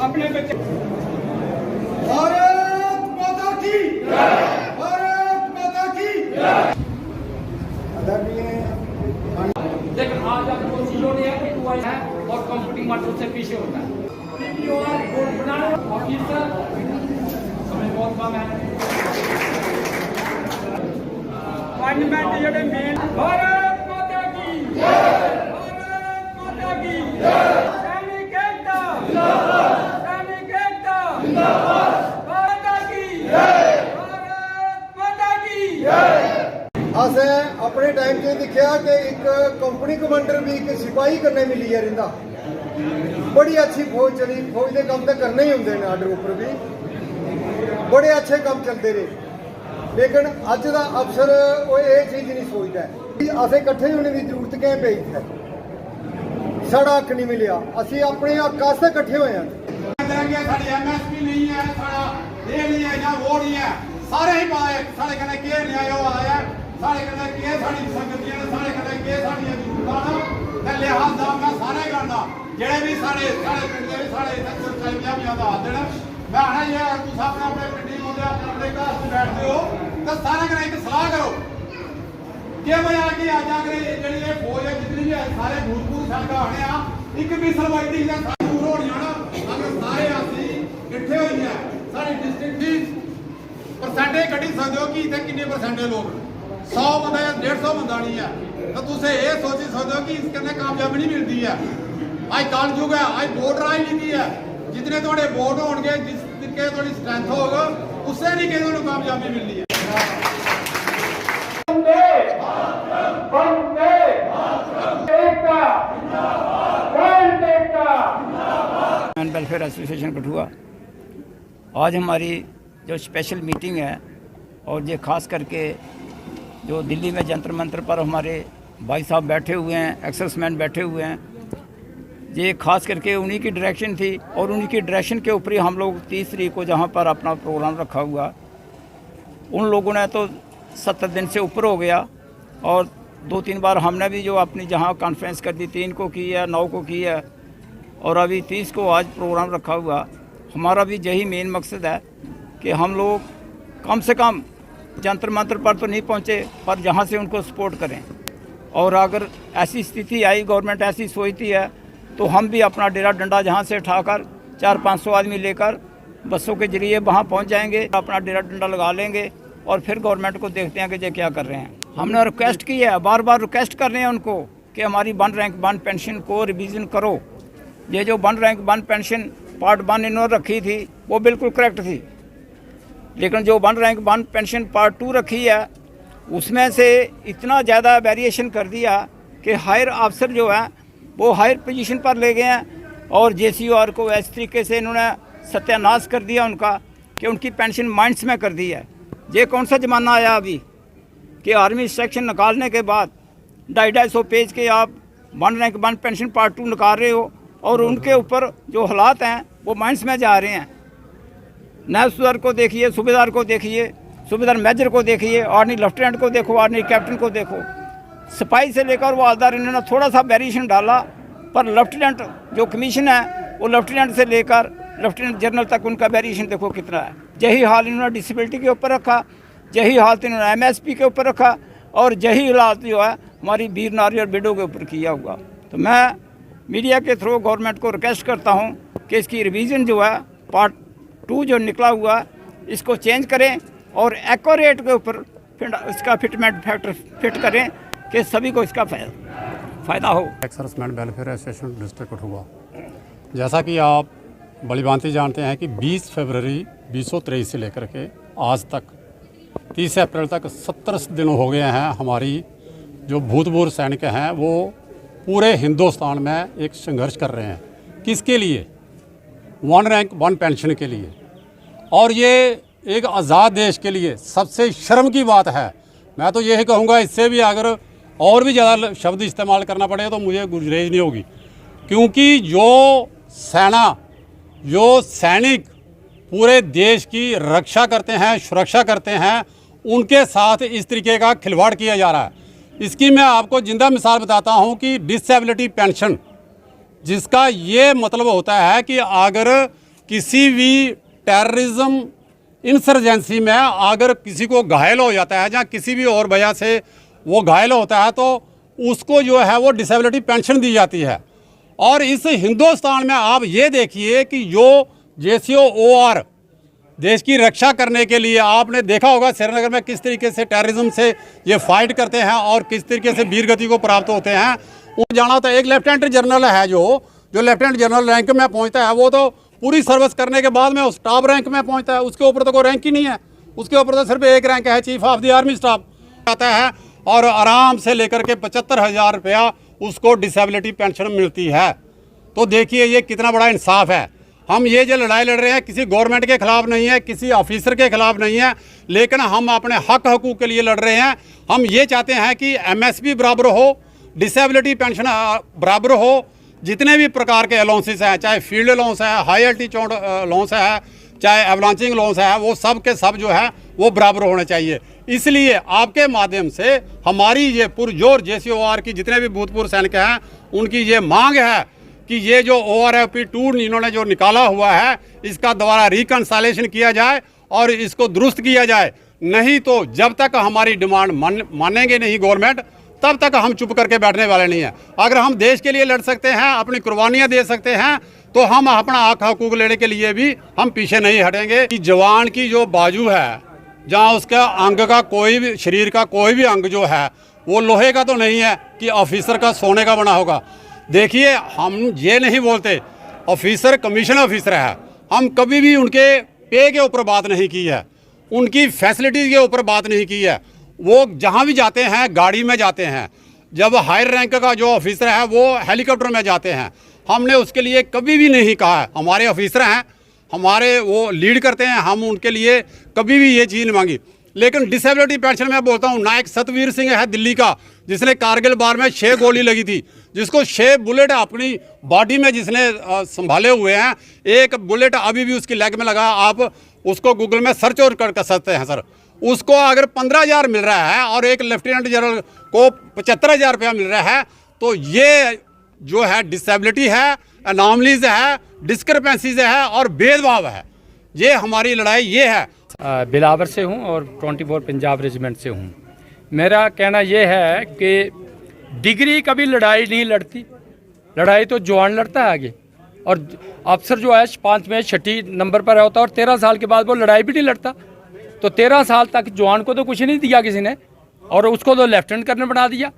अपने बच्चे। भारत माता की जय, भारत माता की जय। लेकिन आज आपको जीरो ने है कि है और कंप्यूटिंग मास्टर से पीछे होता है। बोर्ड बनाने ऑफिसर समय बहुत कम है। पार्लियामेंट जेडे मेन भारत माता की जय, भारत माता की जय। सैनिक एकता जिंदाबाद, सैनिक एकता जिंदाबाद, माता की जय, भारत माता की जय। असें अपने टाइम से दिखा कि एक कंपनी कमांडर भी एक सिपाही करने मिली है रहिंदा। बड़ी अच्छी फौज चली, फौज के काम तो करने ही होंगे आर्डर उपर भी बड़े अच्छे काम चलते रहे। लेकिन अज का अफसर वो ये चीज़ नहीं सोचता है। असें कट्ठे होने की जरूरत क्या पई है, साड़ा हक नहीं मिलिया, असी अपने हक वास्ते कट्ठे हुए हैं। MSP नहीं है, साड़ा ये नहीं है या वो नहीं है, सारे ही पाए साढ़े कने के न्याय आया, साढ़े कने के साड़ी संगतियां, साढ़े कने के साड़ी जरूरतां ते लिहाजा मैं सारे करना जेड़े भी साढ़े पिंड दे साढ़े कर्मचारियां दा हाथ देना। मैं आना यार तुम अपने पिंडी होंदे अपने घर से बैठते हो तो सारे कने एक सलाह करो कि भाई आके आ जा करे जेड़ी ये फौज है जितनी भी सारे भूतपूर्व सड़क आने आ एक भी सरवाइती दा दूर होणियां ना अगर सारे आसी इकट्ठे होई है सारी डिस्ट्रिक्ट दी परसेंटेज कटी सकते हो कि इतने कितने परसेंटेज लोग 100 बंदा या 150 बंदा नहीं है तो तुम ये सोच सकते हो कि इसके कामयाबी नहीं मिलती है। आज कल युग है, आज वोट राजनीति है, जितने थोड़े वोट होंगे जिस तरीके थोड़ी स्ट्रेंथ होगा उससे नहीं किसी कामयाबी मिलनी है। वेलफेयर एसोसिएशन कठुआ आज हमारी जो स्पेशल मीटिंग है और ये खास करके जो दिल्ली में जंतर मंतर पर हमारे भाई साहब बैठे हुए हैं, एक्सेसमैन बैठे हुए हैं, ये खास करके उन्हीं की डायरेक्शन थी और उन्हीं की डायरेक्शन के ऊपर ही हम लोग 30 तारीख को जहाँ पर अपना प्रोग्राम रखा हुआ, उन लोगों ने तो 70 दिन से ऊपर हो गया और 2-3 बार हमने भी जो अपनी जहाँ कॉन्फ्रेंस कर दी 3 को की है, 9 को की है और अभी 30 को आज प्रोग्राम रखा हुआ। हमारा भी यही मेन मकसद है कि हम लोग कम से कम जंतर मंतर पर तो नहीं पहुँचे पर जहाँ से उनको सपोर्ट करें और अगर ऐसी स्थिति आई गवर्नमेंट ऐसी सोचती है तो हम भी अपना डेरा डंडा जहाँ से उठाकर 400-500 आदमी लेकर बसों के जरिए वहाँ पहुँच जाएंगे, अपना डेरा डंडा लगा लेंगे और फिर गवर्नमेंट को देखते हैं कि ये क्या कर रहे हैं। हमने रिक्वेस्ट की है, बार बार रिक्वेस्ट कर रहे हैं उनको कि हमारी 1 रैंक 1 पेंशन को रिवीजन करो। ये जो 1 रैंक 1 पेंशन पार्ट 1 इन्होंने रखी थी वो बिल्कुल करेक्ट थी, लेकिन जो 1 रैंक 1 पेंशन पार्ट 2 रखी है उसमें से इतना ज़्यादा वेरिएशन कर दिया कि हायर अफसर जो है वो हायर पोजीशन पर ले गए हैं और JCOR को इस तरीके से इन्होंने सत्यानाश कर दिया उनका कि उनकी पेंशन माइंड्स में कर दी है। ये कौन सा ज़माना आया अभी कि आर्मी सेक्शन निकालने के बाद 250 पेज के आप 1 रैंक 1 पेंशन पार्ट 2 निकाल रहे हो और उनके ऊपर जो हालात हैं वो माइंड्स में जा रहे हैं। नायब सूबेदार को देखिए, सूबेदार को देखिए, सूबेदार मेजर को देखिए, आर्मी लेफ्टिनेंट को देखो, आर्मी कैप्टन को देखो, सिपाही से लेकर वो हवलदार इन्होंने थोड़ा सा वेरिएशन डाला पर लेफ्टिनेंट जो कमीशन है वो लेफ्टिनेंट से लेकर लेफ्टिनेंट जनरल तक उनका वेरिएशन देखो कितना है। यही हाल इन्होंने डिसेबिलिटी के ऊपर रखा, यही हाल इन्होंने MSP के ऊपर रखा और यही हालात जो है हमारी वीर नारी और बेडों के ऊपर किया हुआ। तो मैं मीडिया के थ्रू गवर्नमेंट को रिक्वेस्ट करता हूँ कि इसकी रिवीजन जो है पार्ट 2 जो निकला हुआ इसको चेंज करें और एक्यूरेट के ऊपर इसका फिटमेंट फैक्टर फिट करें कि सभी को इसका फ़ायदा हो। Ex-serviceman welfare association district Kathua, जैसा कि आप बड़ी भांति जानते हैं कि 20 फरवरी 2023 से लेकर के आज तक 30 अप्रैल तक 70 दिन हो गए हैं। हमारी जो भूतपूर्व सैनिक हैं वो पूरे हिंदुस्तान में एक संघर्ष कर रहे हैं। किसके लिए? 1 रैंक 1 पेंशन के लिए। और ये एक आज़ाद देश के लिए सबसे शर्म की बात है। मैं तो यही कहूँगा, इससे भी अगर और भी ज़्यादा शब्द इस्तेमाल करना पड़े तो मुझे गुरेज नहीं होगी, क्योंकि जो सेना, जो सैनिक पूरे देश की रक्षा करते हैं, सुरक्षा करते हैं, उनके साथ इस तरीके का खिलवाड़ किया जा रहा है। इसकी मैं आपको जिंदा मिसाल बताता हूं कि डिसेबिलिटी पेंशन, जिसका ये मतलब होता है कि अगर किसी भी टेररिज्म इंसर्जेंसी में अगर किसी को घायल हो जाता है या किसी भी और वजह से वो घायल होता है तो उसको जो है वो डिसेबिलिटी पेंशन दी जाती है। और इस हिंदुस्तान में आप ये देखिए कि जो JCOR देश की रक्षा करने के लिए, आपने देखा होगा श्रीनगर में किस तरीके से टेररिज्म से ये फाइट करते हैं और किस तरीके से वीरगति को प्राप्त होते हैं। वो जाना होता है, एक लेफ्टिनेंट जनरल है जो लेफ्टिनेंट जनरल रैंक में पहुंचता है, वो तो पूरी सर्विस करने के बाद में उस टॉप रैंक में पहुंचता है। उसके ऊपर तो कोई रैंक ही नहीं है, उसके ऊपर तो सिर्फ एक रैंक है, chief of the army staff आता है और आराम से लेकर के 75,000 रुपया उसको डिसेबिलिटी पेंशन मिलती है। तो देखिए ये कितना बड़ा इंसाफ है। हम ये जो लड़ाई लड़ रहे हैं किसी गवर्नमेंट के खिलाफ नहीं है, किसी ऑफिसर के खिलाफ नहीं है, लेकिन हम अपने हक हकूक़ के लिए लड़ रहे हैं। हम ये चाहते हैं कि MSP बराबर हो, डिसेबिलिटी पेंशन बराबर हो, जितने भी प्रकार के अलाउंसेस हैं, चाहे फील्ड अलाउंस है, हाई एल्टीट्यूड अलाउंस है, चाहे एवलांचिंग अलाउंस है, वो सब के सब जो है वो बराबर होने चाहिए। इसलिए आपके माध्यम से हमारी ये पुरजोर JCOR की जितने भी भूतपूर्व सैनिक हैं उनकी ये मांग है कि ये जो ORFP 2 इन्होंने जो निकाला हुआ है इसका दोबारा रिकंसाइलेशन किया जाए और इसको दुरुस्त किया जाए। नहीं तो जब तक हमारी डिमांड मानेंगे नहीं गवर्नमेंट, तब तक हम चुप करके बैठने वाले नहीं हैं। अगर हम देश के लिए लड़ सकते हैं, अपनी कुर्बानियां दे सकते हैं, तो हम अपना हक हकूक लेने के लिए भी हम पीछे नहीं हटेंगे। कि जवान की जो बाजू है, जहाँ उसका अंग का कोई भी, शरीर का कोई भी अंग जो है वो लोहे का तो नहीं है कि ऑफिसर का सोने का बना होगा। देखिए हम ये नहीं बोलते ऑफिसर कमीशन ऑफिसर है, हम कभी भी उनके पे के ऊपर बात नहीं की है, उनकी फैसिलिटीज़ के ऊपर बात नहीं की है। वो जहाँ भी जाते हैं गाड़ी में जाते हैं, जब हायर रैंक का जो ऑफिसर है वो हेलीकॉप्टर में जाते हैं। हमने उसके लिए कभी भी नहीं कहा है, हमारे ऑफिसर हैं, हमारे वो लीड करते हैं, हम उनके लिए कभी भी ये चीज़ नहीं मांगी। लेकिन डिसेबिलिटी पेंशन में बोलता हूँ, नायक सतवीर सिंह है दिल्ली का, जिसने कारगिल वार में 6 गोली लगी थी, जिसको 6 बुलेट अपनी बॉडी में जिसने संभाले हुए हैं, एक बुलेट अभी भी उसकी लेग में लगा। आप उसको गूगल में सर्च और कर सकते हैं सर। उसको अगर 15,000 मिल रहा है और एक लेफ्टिनेंट जनरल को 75,000 रुपया मिल रहा है, तो ये जो है डिसेबिलिटी है, अनॉमलीज है, डिस्क्रिपेंसीज है और भेदभाव है। ये हमारी लड़ाई ये है। बिलावर से हूँ और 24 पंजाब रेजिमेंट से हूँ। मेरा कहना ये है कि डिग्री कभी लड़ाई नहीं लड़ती, लड़ाई तो जवान लड़ता है आगे। और अफसर जो है 5वें 6 नंबर पर होता है और 13 साल के बाद वो लड़ाई भी नहीं लड़ता। तो 13 साल तक जवान को तो कुछ नहीं दिया किसी ने, और उसको तो लेफ्टिनेंट कर्नल बना दिया।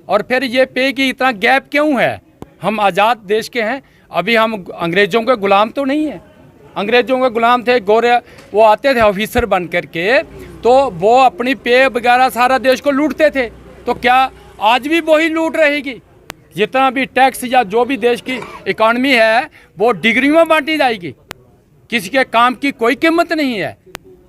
और फिर ये पे की इतना गैप क्यों है? हम आज़ाद देश के हैं, अभी हम अंग्रेज़ों के गुलाम तो नहीं हैं। अंग्रेज़ों के गुलाम थे, गोरे वो आते थे ऑफिसर बन करके, तो वो अपनी पे वगैरह सारा देश को लूटते थे। तो क्या आज भी वही लूट रहेगी? जितना भी टैक्स या जो भी देश की इकॉनमी है वो डिग्री में बांटी जाएगी। किसी के काम की कोई कीमत नहीं है।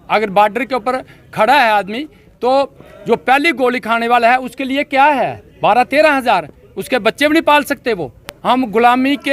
अगर बॉर्डर के ऊपर खड़ा है आदमी, तो जो पहली गोली खाने वाला है उसके लिए क्या है? 12-13 हज़ार, उसके बच्चे भी नहीं पाल सकते वो। हम गुलामी के